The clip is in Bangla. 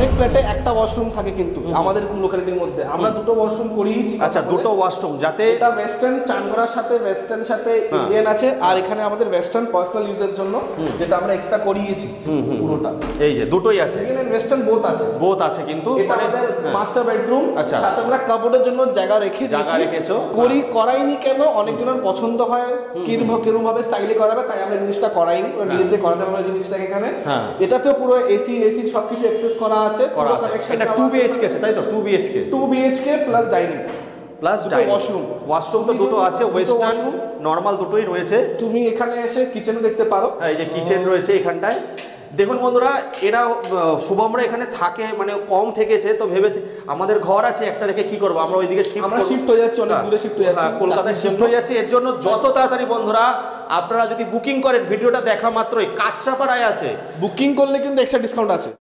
অনেক ফ্ল্যাটে একটা ওয়াশরুম থাকে, কিন্তু আমাদের লোকালিটির মধ্যে আমরা দুটো ওয়াশরুম করিয়েছি। আচ্ছা, দুটো ওয়াশরুম, যাতে এটা ওয়েস্টার্ন চানগড়ার সাথে ওয়েস্টার্ন সাথে ইন্ডিয়ান আছে, আর এখানে আমাদের ওয়েস্টার্ন পার্সোনাল ইউজের জন্য যেটা আমরা এক্সট্রা করিয়েছি পুরোটা। এই যে দুটোই আছে, ইন্ডিয়ান এন্ড ওয়েস্টার্ন বোথ আছে, বোথ আছে, কিন্তু এটা আমাদের মাস্টার বেডরুম। আচ্ছা, সাথে আমরা কাপড়ের জন্য জায়গা রেখেছো, করাইনি কেন, অনেকজনের পছন্দ হয় কিরকম ভাবে স্টাইলে করাবে, তাই আমরা জিনিসটা করাইনি, নিজেদের করাতে পারবে জিনিসটাকে এখানে। এটাতে পুরো এসি সবকিছু অ্যাক্সেস করা আছে। এটা 2 বিএইচকে আছে, তাই তো? 2 BHK plus dining plus washroom তো দুটো আছে, ওয়েস্টার্ন নরমাল দুটোই রয়েছে। তুমি এখানে এসে কিচেনও দেখতে পারো। এই যে কিচেন রয়েছে এখানটায়। দেখুন বন্ধুরা, এরা শুভমরা এখানে থাকে, মানে কম থেকেছে, তো ভেবেছে আমাদের ঘর আছে একটা রেখে কি করবো, আমরা ওইদিকে শিফট হয়ে যাচ্ছি, অনেক দূরে শিফট হয়ে যাচ্ছি, কলকাতায় শিফট হয়ে যাচ্ছে। এর জন্য যত তাড়াতাড়ি বন্ধুরা আপনারা যদি বুকিং করেন, ভিডিওটা দেখা মাত্রই কাঁচরাপাড়ায় আছে, বুকিং করলে কিন্তু এক্সট্রা ডিসকাউন্ট আছে।